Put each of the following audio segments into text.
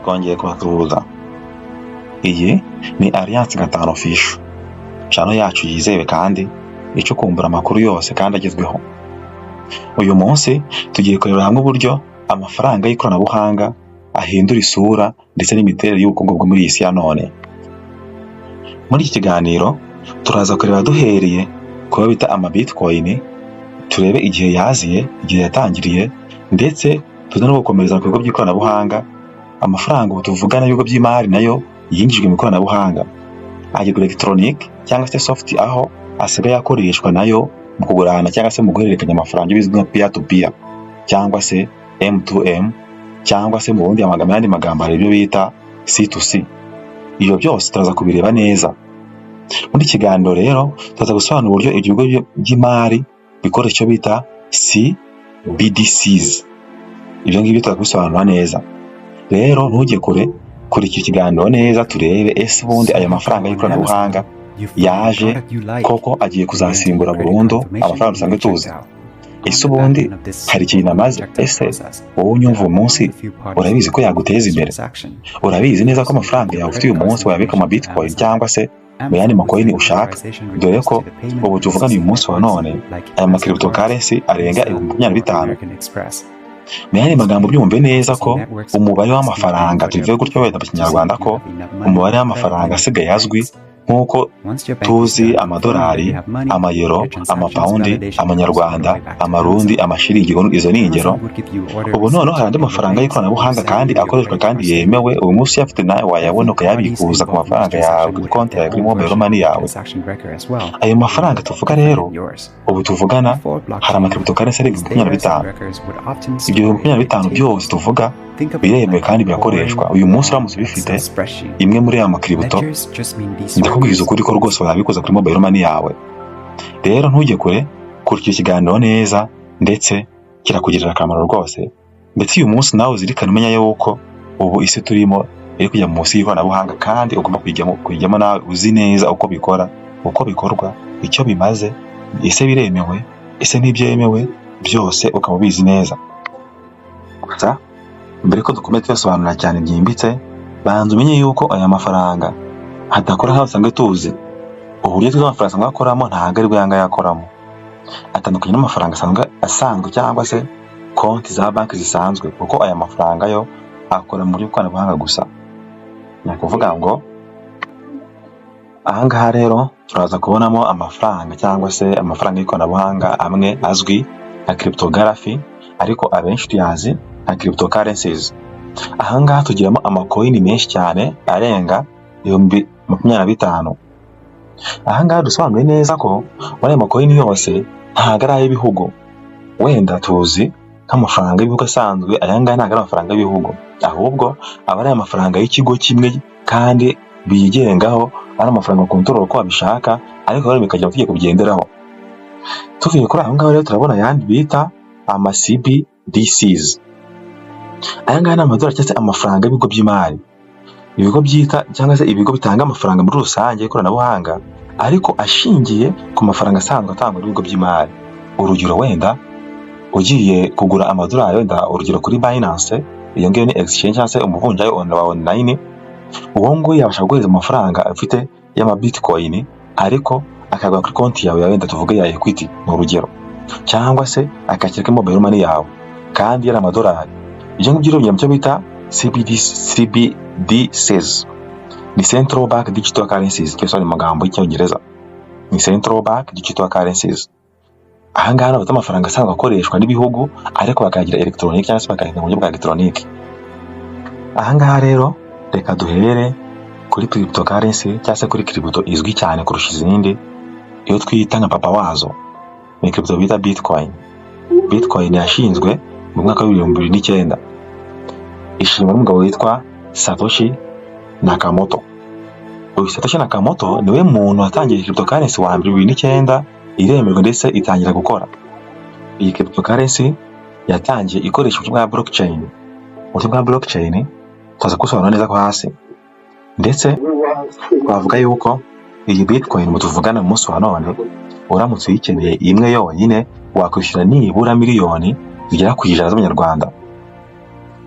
twongeye kubasuhuza. Iyi ni Alliance Gatanu Official, channel yacu yizewe kandi icukumbura amakuru yose kandi agezweho. Uyu munsi tugiye kureba hamwe uburyo amafaranga y'ikoranabuhanga ahindura isura ndetse n'imiterere y'ubukungu bwo muri isi ya none. Muri iki kiganiro turaza kureba duhereye kuba bita Bitcoin, turebe igihe yaziye, igihe yatangiriye, ndetse tuza no gukomereza ku bigo by'ikoranabuhanga. Amafaranga ubu tuvugana y'ibigo by'imari nayo yinjijwe mu ikoranabuhanga, agirwa electronic cyangwa se soft, aho asigaye akoreshwa nayo mu kugurana cyangwa se mu guhererekanya amafaranga bizwi nka peer to peer cyangwa se M2M, cyangwa se mu bundi yandi magambo hari ibyo bita C2C. Iyo byose turaza kubireba neza. Muri kiganiro rero turaza gusobanura uburyo ibyo bigo by'imari bikora icyo bita CBDCs. Ibyo ngibyo turabisobanura neza. Rero ntujye kure iki kiganiro neza, turebe ese ubundi aya mafaranga y'ikoranabuhanga yaje koko agiye kuzasimbura burundu amafaranga dusanzwe tuzi. Ese ubundi hari ikintu amaze? Ese wowe unyumva umunsi urabizi ko yaguteza imbere? Urabizi neza ko amafaranga yawe ufite uyu munsi wayabika mu Bitcoin cyangwa se mu yandi macoin ushaka? Dore ko ubu tuvugana uyu munsi wa none aya cryptocurrency arenga 25,000. Mu yandi magambo byumve neza ko umubare w'amafaranga tuvuye gutyo wenda mu Kinyarwanda ko umubare w'amafaranga asigaye azwi nk'uko tuzi amadolari, amayero, amapaundi, amanyarwanda, amarundi, amashiringi. Izo ni ingero. Ubu noneho hari andi mafaranga y'ikoranabuhanga kandi akoreshwa kandi yemewe. Uyu munsi afite nawe wayabona ukayabikuza ku mafaranga yawe kuri konti yawe kuri mobile money yawe. Ayo mafaranga tuvuga rero ubu tuvugana hari cryptocurrency arenga 25. Ibyo 25 byose tuvuga biremewe kandi birakoreshwa. Uyu munsi uramutse bifite imwe muri aya crypto, ndakubwiza ukuri ko rwose wabikuza kuri mobile money yawe. Rero ntujye kure icyo kiganiro neza, ndetse kirakugirira akamaro rwose. Ndetse uyu munsi nawe uzirikane umenya yuko ubu isi turimo iri kujya mu munsi y'ikoranabuhanga, kandi ugomba kujyamo nawe uzi neza uko bikora, uko bikorwa, icyo bimaze, ese biremewe, ese ntibyemewe, byose ukaba ubizi neza. Gusa mbere ko dukomeza tuyasobanura cyane byimbitse, banza umenye yuko aya mafaranga hadakora nkaho usanzwe tuzi. Uburyo tw'amafaranga asanzwe akoramo ntabwo ari bwo yanga yakoramo. Atandukanye n'amafaranga asanzwe cyangwa se konti za banki zisanzwe, kuko aya mafaranga yo akora muri ikoranabuhanga gusa. Ni ukuvuga ngo ahangaha rero turaza kubonamo amafaranga cyangwa se amafaranga y'ikoranabuhanga amwe azwi nka cryptography, ariko abenshi tuyazi nka cryptocurrencies. Ahangaha tugiramo amacoin menshi cyane arenga 25,000. Ahangaha dusobanuye neza ko muri aya macoin yose ntabwo ari ay'ibihugu. Wenda tuzi nk'amafaranga y'ibihugu asanzwe, ayangaha ntabwo ari amafaranga y'ibihugu, ahubwo aba ari amafaranga y'ikigo kimwe kandi bigengaho, ari amafaranga control uko babishaka, ariko rero bikajya tugiye kubyenderaho. Tuvuye kuri ahangaha rero turabona ayandi bita CBDCs. Ayangaha ni amadolari cyangwa se amafaranga y'ibigo by'imari, ibigo byita cyangwa se ibigo bitanga amafaranga muri rusange y'ikoranabuhanga, ariko ashingiye ku mafaranga asanzwe atangwa n'ibigo by'imari. Urugero, wenda ugiye kugura amadolari, wenda urugero kuri Binance, iyo ngiyo ni exchange cyangwa se umuvunjayi online, uwo nguwo yabasha guhereza amafaranga afite Bitcoin, ariko akagwa kuri konti yawe wenda tuvuge ya Equity mu rugero, cyangwa se akakira kuri mobile money yawe kandi yari amadolari. Ibyo ngibyo rero byo bita CBDCs, ni Central Bank Digital Currencies, cyangwa se mu magambo y'Icyongereza ni Central Bank Digital Currencies. Ahangaha ni amafaranga asanzwe akoreshwa n'ibihugu, ariko bakagira electronic cyangwa se bakagira mu buryo bwa electronic. Ahangaha rero reka duhere kuri cryptocurrency cyangwa se kuri crypto izwi cyane kurusha izindi, iyo twita nka papa wazo, ni crypto bita Bitcoin. Bitcoin yashinzwe mu mwaka wa 2009, ishingwa n'umugabo witwa Satoshi Nakamoto. Uyu Satoshi Nakamoto niwe muntu watangiye cryptocurrency wa 2009, iremerwa ndetse itangira gukora. Iyi cryptocurrency yatangiye ikoresha uburyo bwa blockchain. Uburyo bwa blockchain tuza gusobanura neza ko hasi, ndetse bavuga yuko iyi Bitcoin mutuvugana mu munsi wa none, uramutse uyikeneye imwe yonyine wakwishyura nibura miliyoni zigera ku 100 z'Amanyarwanda.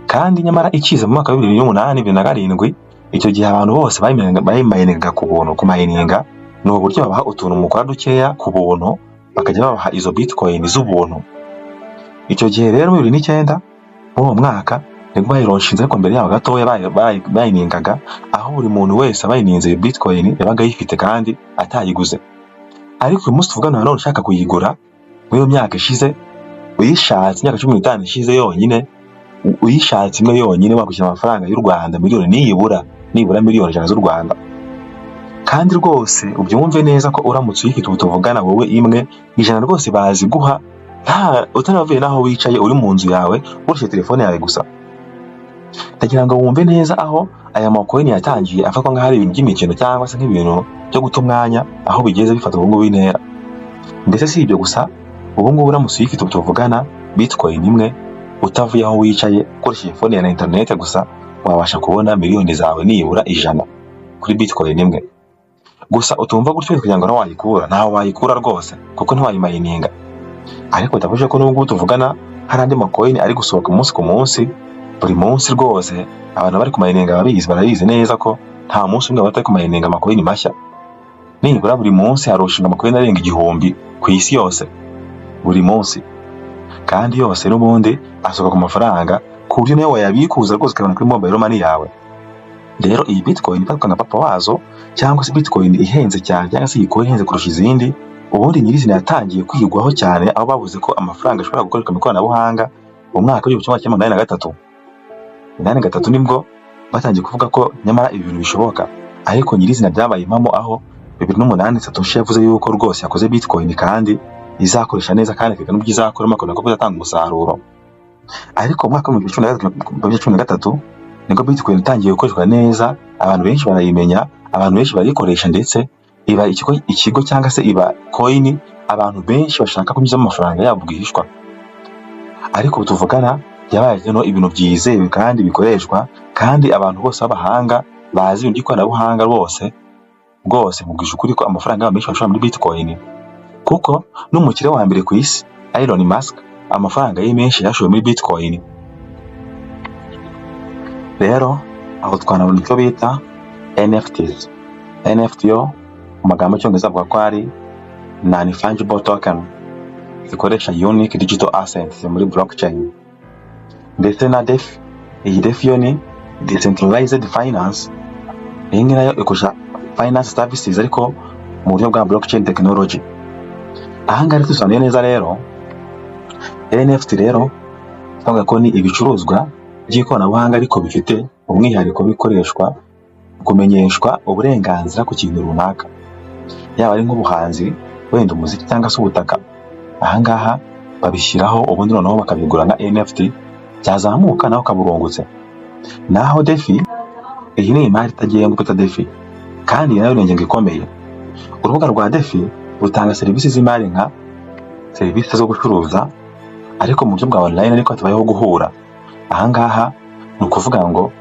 kandi nyamara ikiza mu mwaka wa 2008 2007 icyo gihe abantu bose bayimayininga ku buntu. Kumayininga ni uburyo babaha utuntu mukora dukeya ku buntu bakajya babaha izo bitcoin z'ubuntu. Icyo gihe rero 2009 uwo mwaka nibwo bayironshinze, ariko mbere yaho gatoya bayiningaga aho buri muntu wese abayininze bitcoin yabaga yifite kandi atayiguze. Ariko uyu munsi tuvugana none ushaka kuyigura muri myaka ishize, uyishatse imyaka 15 ishize yonyine, uyishatse imwe yonyine wakwishyura amafaranga y'u Rwanda miliyoni nibura miliyoni 100 z'u Rwanda. Kandi rwose ubyumve neza ko uramutse uyifite ubutuvugana wowe imwe 100 rwose baziguha nta utanavuye naho wicaye uri mu nzu yawe ukoresheje telefone yawe gusa. Ndagira ngo wumve neza aho aya macoin yatangiye afatwa nk'ahari ibintu by'imikino cyangwa se nk'ibintu byo guta umwanya, aho bigeze bifata ubungu b'intera. Ndetse si ibyo gusa, ubungu uramutse uyifite ubutuvugana bitcoin imwe utavuye aho wicaye ukoresheje phone ya internet gusa, wabasha kubona miliyoni zawe nibura 100 kuri bitcoin imwe gusa. Utumva gutyo kugira ngo nawe wayikura, ntaho wayikura rwose kuko ntiwayimayininga. Ariko ndabuje ko nubwo tuvugana hari andi macoin ari gusohoka umunsi ku munsi, buri munsi rwose abantu bari kumayininga barabizi neza ko nta munsi umwe batari kumayininga amacoin mashya. Nibura buri munsi harushinga amacoin arenga 1000 ku isi yose buri munsi, kandi yose n'ubundi asohoka ku mafaranga ku buryo nawe wayabikuza rwose ukabona kuri mobile money yawe. Rero iyi bitcoin ifatwa nka papa wazo, cyangwa se bitcoin ihenze cyane, cyangwa se iyi ihenze kurusha izindi, ubundi nyirizina yatangiye kwigwaho cyane aho bavuze ko amafaranga ashobora gukoreshwa mu ikoranabuhanga mu mwaka w'1983. 83 nibwo batangiye kuvuga ko nyamara ibi bintu bishoboka, ariko nyirizina byabaye impamo aho 2008 Satoshi yavuze yuko rwose yakoze bitcoin kandi izakoresha neza kandi akeka n'ubwo izakora makona ko bizatanga umusaruro. Ariko mu mwaka wa 2013 nibwo bitcoin itangiye gukoreshwa neza, abantu benshi barayimenya, abantu benshi barikoresha, ndetse iba ikigo cyangwa se iba coin abantu benshi bashaka kunyuzamo amafaranga yabo bwihishwa. Ariko tuvugana yabaye ibintu byizewe kandi bikoreshwa, kandi abantu bose b'abahanga bazi ibintu by'ikoranabuhanga rwose mubwisha ukuri ko amafaranga yabo menshi bashobora muri bitcoin. Kuko n'umukire wa mbere ku isi Elon Musk amafaranga ye menshi yashoye muri bitcoin. Rero aho twanabona icyo bita NFTs. NFT yo mu magambo y'Icyongereza avuga ko ari non-fungible token, zikoresha unique digital assets muri blockchain. Ndetse na DeFi. Iyi DeFi yo ni decentralized finance, iyi nayo ikoresha finance services ariko mu buryo bwa blockchain technology. Ahanga rero tusobanuye neza rero NFT rero twavuga ko ni ibicuruzwa by'ikoranabuhanga ariko bifite umwihariko bikoreshwa kumenyeshwa uburenganzira ku kintu runaka, yaba ari nk'ubuhanzi, wenda umuziki cyangwa se ubutaka. Ahangaha babishyiraho ubundi noneho bakabigura na NFT, byazamuka naho kaburungutse. Naho DeFi, iyi ni imari itagiye ngo DeFi, kandi nayo ni ingingo ikomeye. Urubuga rwa DeFi rutanga serivisi z'imari nka serivisi zo gucuruza ariko mu buryo bwa online, ariko hatabayeho guhura. Ahangaha ni ukuvuga ngo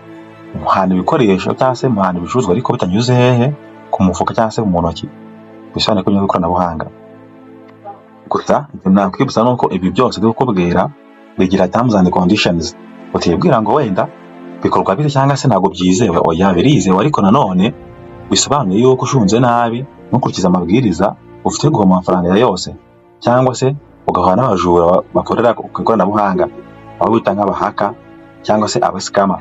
muhana ibikoresho cyangwa se muhana ibicuruzwa ariko bitanyuze hehe ku mufuka cyangwa se mu ntoki, bisobanuye ko ikoranabuhanga. Gusa ibyo nakwibutsa nuko ibi byose byo kukubwira bigira terms and conditions. Utibwira ngo wenda bikorwa bite cyangwa se ntago byizewe, oya birizewe, ariko nanone bisobanuye yuko ushunze nabi nukurikiza amabwiriza ufite guhoma amafaranga yose, cyangwa se ugahana n'abajura bakorera ku ikoranabuhanga abo bita nk'abahaka cyangwa se abasikama.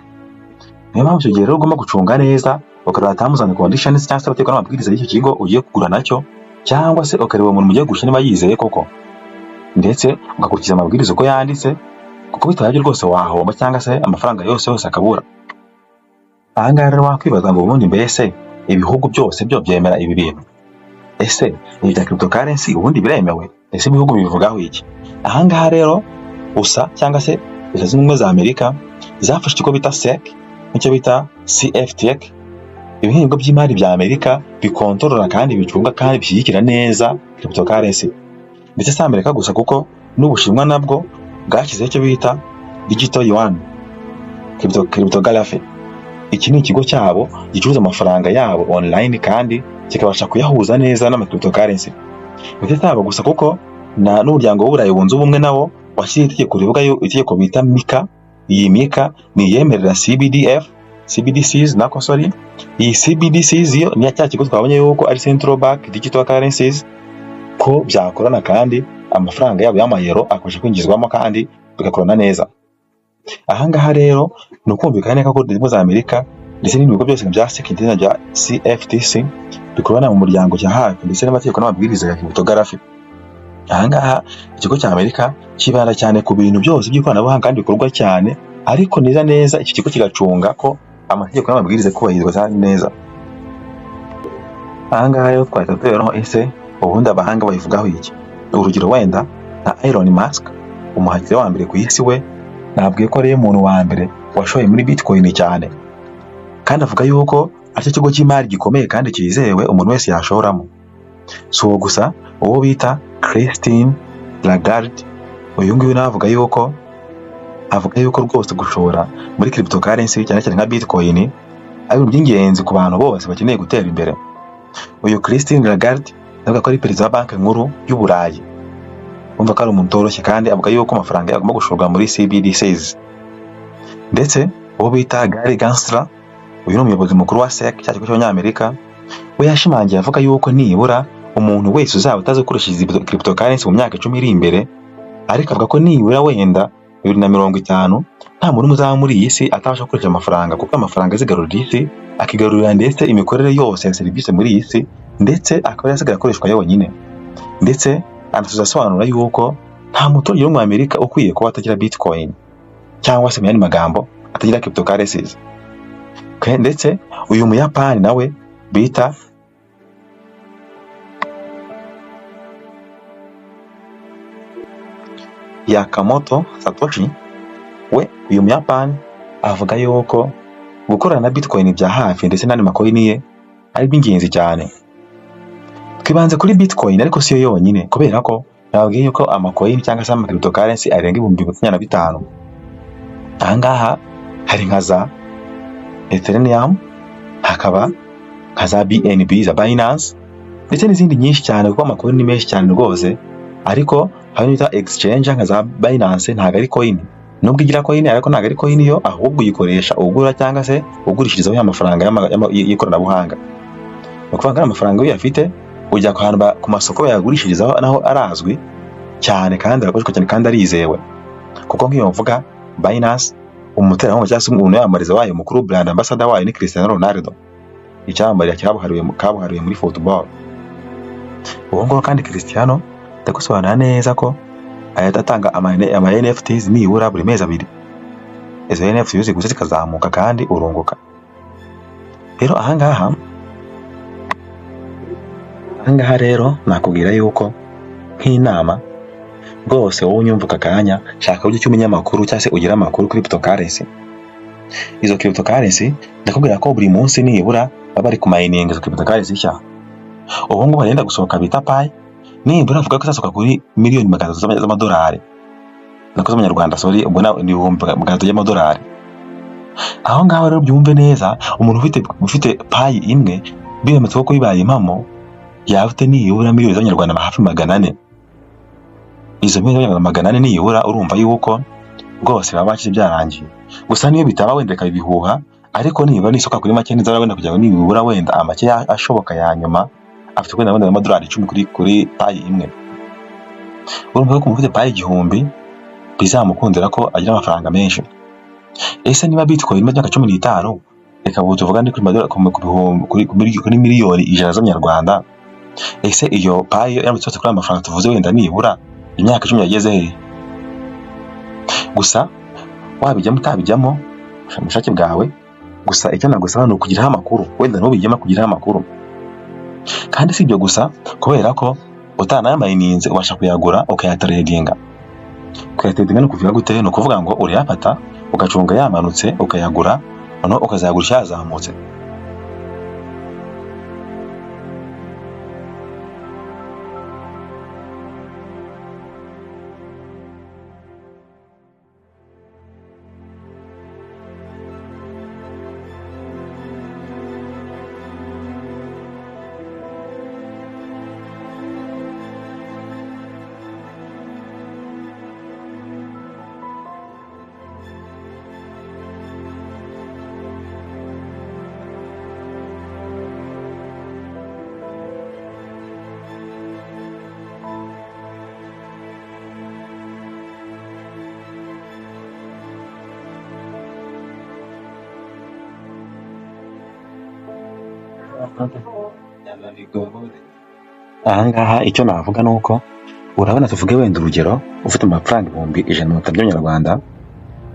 Niyo mpamvu icyo gihe rero ugomba gucunga neza, ukareba terms and conditions cyangwa se abategwa n'amabwiriza y'icyo kigo ugiye kugura nacyo, cyangwa se ukareba umuntu mugiye gushyira niba yizeye koko, ndetse ugakurikiza amabwiriza uko yanditse, kuko bitabye rwose wahomba cyangwa se amafaranga yose akabura. Ahangaha rero wakwibaza ngo ubundi mbese ibihugu byose byo byemera ibi bintu? Ese ibi bya cryptocurrency ubundi biremewe? Ese ibihugu bivugaho iki? Ahangaha rero USA cyangwa se Leta Zunze Ubumwe za Amerika zafashe ikigo bita SEC n'icyo bita CFTC, ibihingo by'imari bya Amerika bikontorora kandi bicunga kandi bishyigikira neza cryptocurrency. Ndetse si Amerika gusa kuko n'Ubushinwa nabwo bwashyizeho icyo bita Digital Yuan Cryptography. Iki ni ikigo cyabo gicuruza amafaranga yabo online kandi kikabasha kuyahuza neza n'ama cryptocurrency. Ndetse si abo gusa kuko n'umuryango w'Uburayi wunze ubumwe nawo washyiriye itegeko rivuga itegeko bita MiCA iyi mika ni iyemerera CBDCs nako sorry, iyi CBDCs yo ni cya kigo twabonye yuko ari Central Bank Digital Currencies, ko byakorana kandi amafaranga yabo y'amayero akoresha kwinjizwamo kandi bigakorana neza. Ahangaha rero ni ukumvikana ko Leta za Amerika ndetse n'ibigo byose bya security bya CFTC bikorana mu muryango cya hafi ndetse n'amategeko n'amabwiriza ya cryptography. Ahangaha ikigo cya Amerika kibanda cyane ku bintu byose by'ikoranabuhanga kandi bikorwa cyane, ariko neza iki kigo kigacunga ko amategeko n'amabwiriza kubahirizwa neza. Ahangaha yo twahita tureba ese ubundi abahanga bayivugaho iki. Urugero wenda na Elon Musk, umuhakire wa mbere ku isi, we nabwiye ko ari umuntu wa mbere washoye muri Bitcoin cyane, kandi avuga yuko ari kigo cy'imari gikomeye kandi cyizewe umuntu wese yashoramo. So gusa uwo bita Christine Lagarde, uyu nguyu nawe avuga yuko rwose gushora muri cryptocurrency cyane cyane nka Bitcoin ari ibintu by'ingenzi ku bantu bose bakeneye gutera imbere. Uyu Christine Lagarde avuga ko ari perezida wa banki nkuru y'Uburayi. Umva ko ari umuntu utoroshye kandi avuga yuko amafaranga yagomba gushorwa muri CBDCs. Ndetse uwo bita Gary Gensler, uyu ni umuyobozi mukuru wa SEC cya kigo cy'Amerika, we yashimangiye avuga yuko nibura umuntu wese uzaba utazakoresha izi cryptocurrency mu myaka 10 iri imbere, ariko avuga ko nibura wenda 2050 nta muntu uzaba muri iyi si atabasha gukoresha amafaranga, kuko amafaranga azigarurira isi, akigarurira ndetse imikorere yose ya serivisi muri iyi si, ndetse akaba yasigaye akoreshwa yonyine. Ndetse anasobanura yuko nta muturage wo mu Amerika ukwiye kuba atagira Bitcoin cyangwa se mu yandi magambo atagira cryptocurrencies. Ndetse uyu Muyapani nawe bita Yakamoto Satoshi, we uyu Muyapani avuga yuko gukorana na Bitcoin bya hafi ndetse n'andi macoin ye ari by'ingenzi cyane. Twibanze kuri Bitcoin ariko siyo yonyine, kubera ko nababwiye yuko amacoin cyangwa se cryptocurrency arenga 25,000. Ahangaha hari nka za Ethereum, hakaba nka za BNB za Binance ndetse n'izindi nyinshi cyane, kuko amacoin ni menshi cyane rwose. Ariko hari n'ita exchange nka za Binance ntago ari coin, nubwo igira coin ariko ntago ari coin yo, ahubwo uyikoresha ugura cyangwa se ugurishirizaho amafaranga y'ikoranabuhanga. Ukuvuga amafaranga yo yafite ujya ku masoko yagurishirizaho, naho arazwi cyane kandi arakoreshwa cyane kandi arizewe. Kuko nk'iyo mvuga Binance, umuterankunga cyangwa se umuntu yamariza wayo mukuru, brand ambassador wayo ni Cristiano Ronaldo, icyamamare kabuhariwe muri football. Uwo ngo kandi Cristiano ndagusobanura neza ko atatanga ama NFTs nibura buri mezi 2. Izo NFTs gusa zikazamuka kandi urunguka. Rero ahangaha rero nakubwira yuko nk'inama rwose wowe unyumvuka kanya, shaka ujye cy'umunyamakuru cyangwa se ugira amakuru kuri cryptocurrency. Izo cryptocurrency ndakubwira ko buri munsi nibura bari ku mining izo cryptocurrency nshya. Ubu ngo barenda gusohoka bita Pi, nibura avuga ko zasohoka kuri miliyoni 300 z'amadolari. Nako z'amanyarwanda sorry, ubwo na ibihumbi 300 y'amadolari. Aho ngaho rero byumve neza, umuntu ufite Pi imwe biyemetse ko bibaye impamo yafite nibura miliyoni z'abanyarwanda hafi 400. Izo miliyoni 400 nibura urumva yuko rwose baba bakize byarangiye. Gusa niyo bitaba wenda kabihuha, ariko nibura nisoka kuri make neza wenda kugira ngo nibura wenda amake ashoboka ya nyuma afite kwenda wenda amadolari 10 kuri Pi imwe. Urumva ko umufite Pi 1000 bizamukundira ko agira amafaranga menshi. Ese niba Bitcoin mu myaka 15, reka bo tuvuga ndi kuri miliyoni 100 z'abanyarwanda, ese iyo Pi yaramutse kuri amafaranga tuvuze wenda nibura imyaka 10 yageze he? Gusa wabijyamo utabijyamo mushake bwawe, gusa icyo nagusaba ni ukugiraho amakuru, wenda ntubijyemo kugiraho amakuru. Kandi si ibyo gusa, kubera ko utanayamayininze ubasha kuyagura ukayatradinga. Kuyatradinga no kuvuga gute? No kuvuga ngo uriyafata ugacunga yamanutse ukayagura, noneho ukazagurisha yazamutse. ahangaha icyo navuga ni uko urabona tuvuge wenda urugero ufite amafaranga 1,100 by'amanyarwanda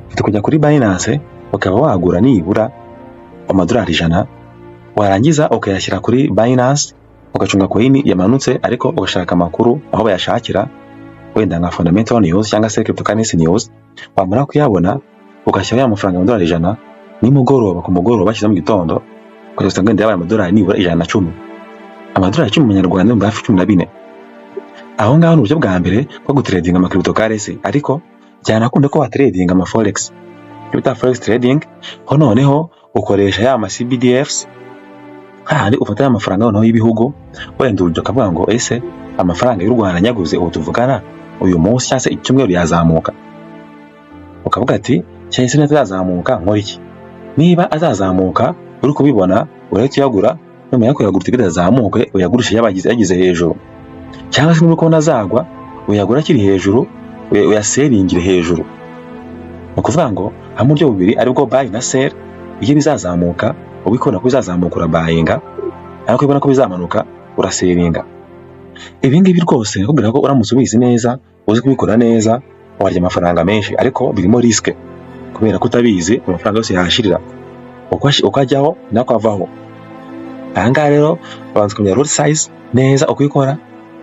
ufite kujya kuri Binance ukaba wagura nibura amadolari 100 warangiza ukayashyira kuri Binance ugacunga coin yamanutse ariko ugashaka amakuru aho bayashakira wenda nka fundamental news cyangwa se cryptocurrency news wamara kuyabona ugashyira ya mafaranga amadolari 100 nimugoroba ku mugoroba bashyize mu gitondo kugeza ngende yabaye amadolari nibura 110 amadolari 10 mu Nyarwanda mba hafi 14 aho ngaho n'uburyo bwa mbere bwo gutradinga ama cryptocurrency ariko byanakunda ko watradinga ama forex bita forex trading ho noneho ukoresha ya ama CBDFs handi ufata amafaranga noneho y'ibihugu wenda urujyo kavuga ngo ese amafaranga y'u Rwanda nyaguze ubu tuvugana uyu munsi cyangwa se icyumweru yazamuka ukavuga ati cyangwa se natazamuka nkora iki niba azazamuka uri kubibona uretse yagura nyuma yo kuyagura tigita zamuke uyagurisha yagize hejuru cyangwa se nuko nazagwa uyagura kiri hejuru uyaseringire hejuru ukuvuga ngo hamuryo bubiri aribwo buy na sell iyo bizazamuka ubikona ko bizazamuka urabuyinga ariko ibona ko bizamanuka uraseringa ibi ngibi rwose nakubwira ko uramutse ubizi neza uzi kubikora neza warya amafaranga menshi ariko birimo risk kubera ko utabizi amafaranga yose yashirira ukajyaho nako avaho ahangaha rero babanza kumenya lot size neza ukikora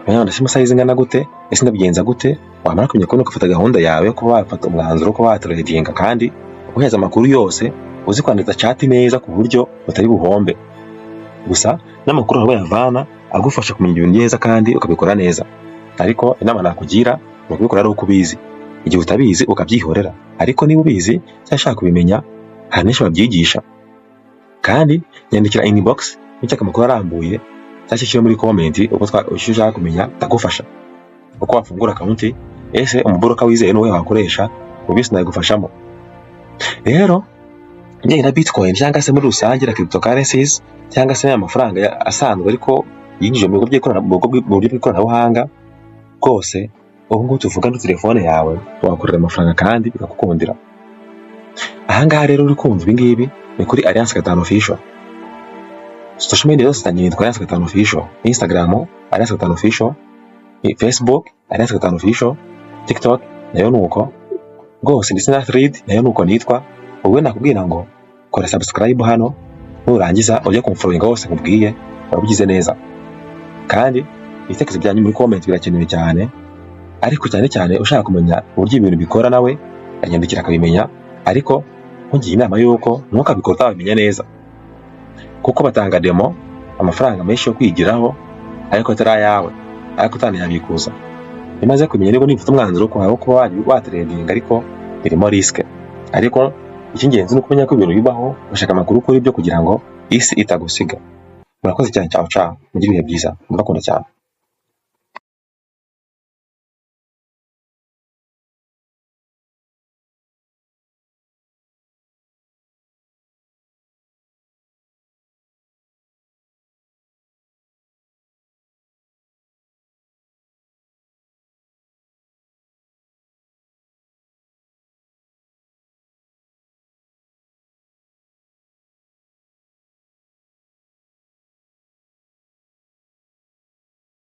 kumenya ndashima size ingana gute ese ndabigenza gute wamara kumenya ko ufata gahunda yawe yo kuba wafata umwanzuro ko watradinga kandi uheza amakuru yose uzi kwandika chat neza ku buryo utari buhombe gusa n'amakuru aho yavana agufasha kumenya ibintu neza kandi ukabikora neza ariko inama nakugira ni ukubikora ari uko ubizi igihe utabizi ukabyihorera ariko niba ubizi cyashaka kubimenya hari n'icyo babyigisha kandi nyandikira inbox n'icyo amakuru arambuye cyashyira muri comment uko ushaka kumenya tagufasha uko wafungura account ese umuboroka wizeye n'uwe wakoresha ubisi nagufashamo rero njye na Bitcoin cyangwa se muri rusange na cryptocurrencies cyangwa se amafaranga asanzwe ariko yinjije mu buryo bw'ikoranabuhanga rwose ubu ngubu tuvuga no telefone yawe wakorera amafaranga kandi bikakukundira ahangaha rero uri kumva ibi ngibi ni kuri Alliance Gatanu Official social media zose zitangirira Alliance Gatanu Official Instagram Alliance Gatanu Official Facebook Alliance Gatanu Official TikTok nayo nuko rwose ndetse na Thread nayo nuko nitwa wowe nakubwira ngo kora subscribe hano nurangiza ujye kumfollowinga hose nkubwiye wabigize neza kandi ibitekerezo byanyu muri comment birakenewe cyane ariko cyane ushaka kumenya uburyo ibintu bikora nawe anyandikira akabimenya ariko nkugiye inama yuko ntukabikora utabimenya neza kuko batanga demo amafaranga menshi yo kwigiraho ariko atari ayawe ariko utanayabikuza bimaze kumenya niba nifite umwanzuro ko kuba watradinga ariko birimo risk ariko icy'ingenzi ni ukumenya ko ibintu bibaho bashaka amakuru kuri byo kugira ngo isi itagusiga murakoze cyane ciao mugire ibihe byiza ndabakunda cyane